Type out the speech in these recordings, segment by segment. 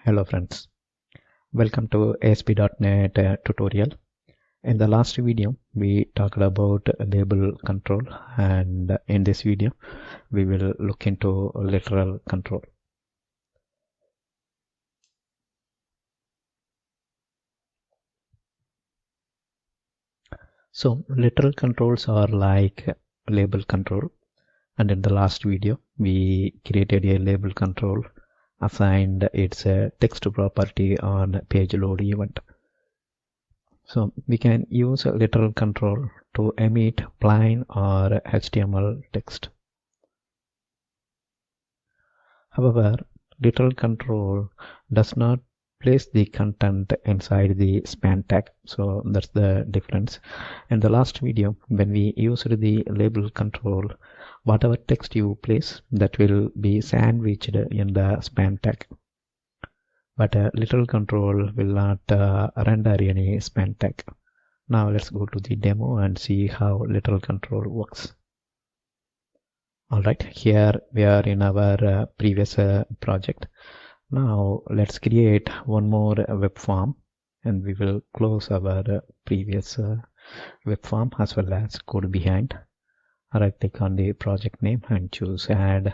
Hello friends, welcome to ASP.NET tutorial. In the last video we talked about label control, and in this video we will look into literal control. So literal controls are like label control, and in the last video we created a label control, assigned its text property on page load event. So we can use a literal control to emit plain or HTML text. However, literal control does not place the content inside the span tag. So that's the difference. In the last video, when we used the label control, whatever text you place, that will be sandwiched in the span tag. But literal control will not render any span tag. Now let's go to the demo and see how literal control works. Alright, here we are in our previous project. Now let's create one more web form, and we will close our previous web form as well as code behind. Right click on the project name and choose add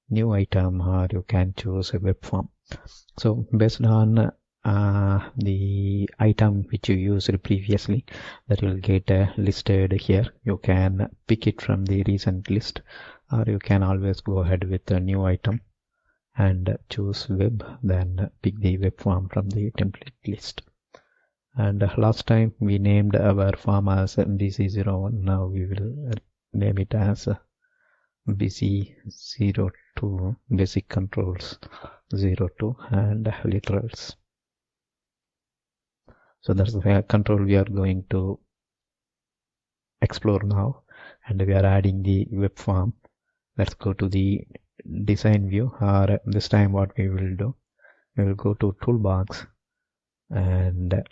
new item, or you can choose a web form. So based on the item which you used previously, that will get listed here. You can pick it from the recent list, or you can always go ahead with a new item and choose web, then pick the web form from the template list. And last time we named our form as BC01. Now we will name it as BC02, basic controls 02, and literals. So that's the control we are going to explore now, and we are adding the web form. Let's go to the design view, or this time what we will do, we will go to toolbox and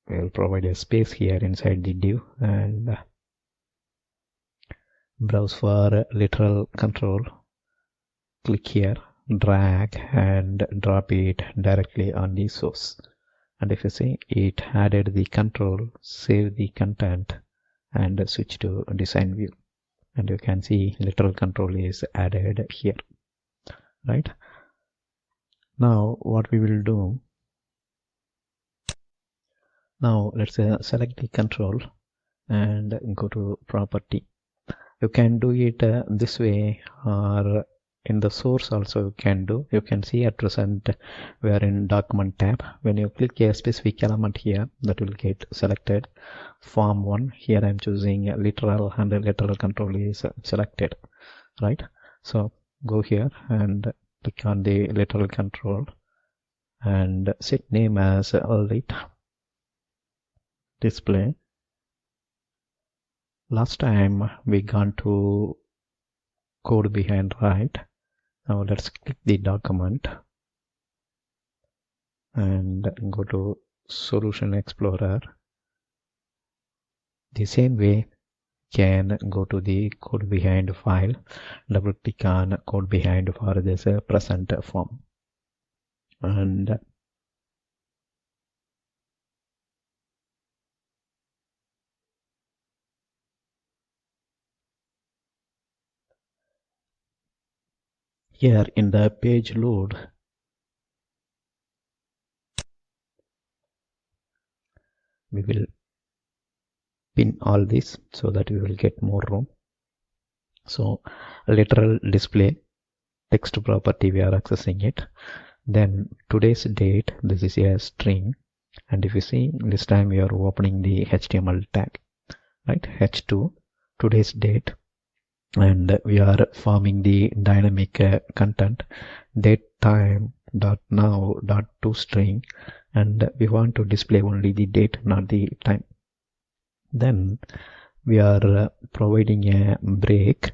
we will provide a space here inside the div and browse for literal control. Click here, drag and drop it directly on the source. And if you see, it added the control, save the content and switch to design view. And you can see literal control is added here, right? Now what we will do, now let's select the control and go to property. You can do it this way, or in the source also you can do. You can see at present we are in document tab. When you click a specific element here, that will get selected. Form 1, here I am choosing literal, and the literal control is selected, right? So go here and click on the literal control and set name as lit display. Last time we gone to code behind, right? Now let's click the document and go to Solution Explorer. The same way, can go to the code behind file, double click on code behind for this present form, and here in the page load we will pin all this so that we will get more room. So literal display text property, we are accessing it. Then today's date, this is a string, and if you see, this time we are opening the HTML tag, right? H2 today's date, and we are forming the dynamic content date time dot now dot to string, and we want to display only the date, not the time. Then we are providing a break,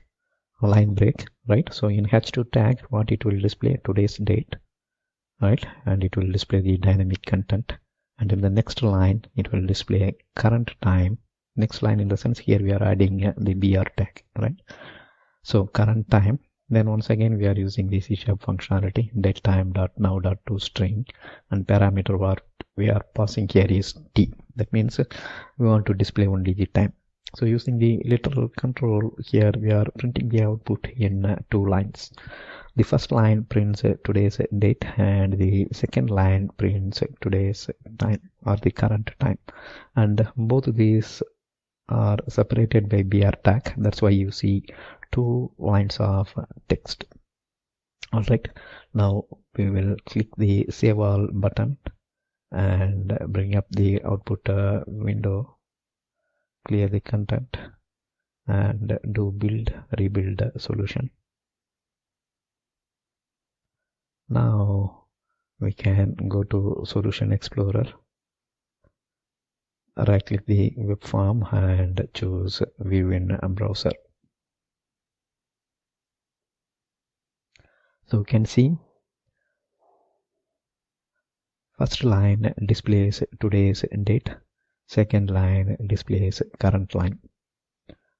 line break, right? So in H2 tag, what it will display, today's date, right? And it will display the dynamic content, and in the next line it will display current time. Next line, in the sense here we are adding the BR tag, right? So current time Then once again we are using the C# functionality datetime.now.toString, and parameter what we are passing here is t. That means we want to display only the time. So using the literal control here, we are printing the output in 2 lines. The first line prints today's date, and the second line prints today's time or the current time, and both of these are separated by br tag. That's why you see 2 lines of text. Alright, now we will click the save all button and bring up the output window, clear the content, and do build rebuild solution. Now we can go to Solution Explorer, right click the web form and choose View in Browser. So you can see first line displays today's date, second line displays current line.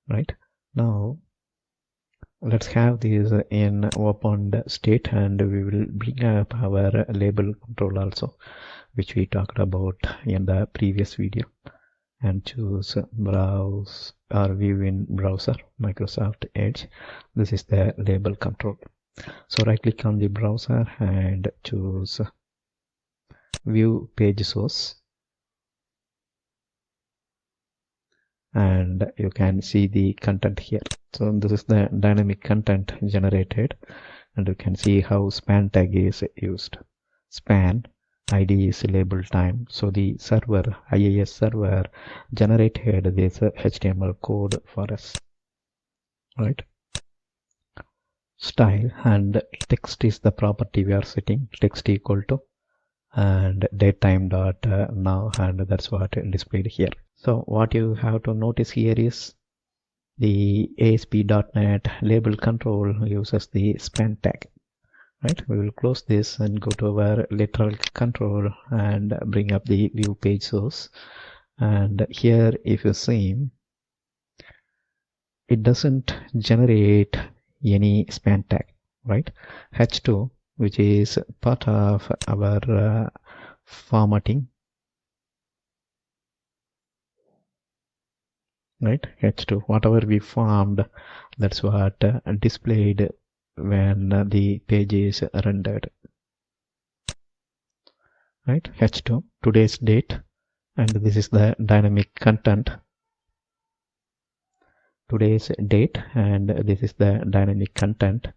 Right, now let's have this in opened state, and we will bring up our label control also, which we talked about in the previous video, and choose browse or view in browser, Microsoft Edge. This is the label control. So right click on the browser and choose view page source, and you can see the content here. So this is the dynamic content generated, and you can see how span tag is used. Span ID is label time. So the server, IIS server, generated this HTML code for us. Right. Style and text is the property we are setting. Text equal to and datetime dot now, and that's what displayed here. So what you have to notice here is the ASP.NET label control uses the span tag. Right, we will close this and go to our literal control and bring up the view page source. And here, if you see, it doesn't generate any span tag. Right, H2, which is part of our formatting. Right, H2, whatever we formed, that's what displayed when the page is rendered. Right, H2, today's date, and this is the dynamic content, today's date, and this is the dynamic content,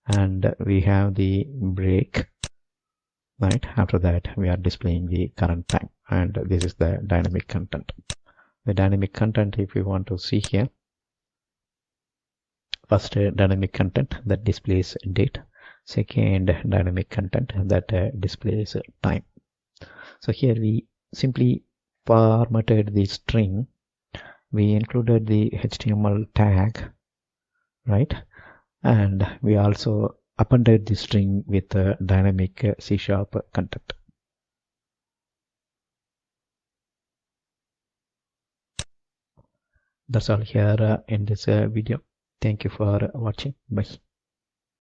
and we have the break. Right, after that we are displaying the current time, and this is the dynamic content. The dynamic content, if you want to see here, first dynamic content that displays date, second dynamic content that displays time. So here we simply formatted the string, we included the HTML tag, right, and we also appended the string with dynamic C# content. That's all here in this video. Thank you for watching. Bye.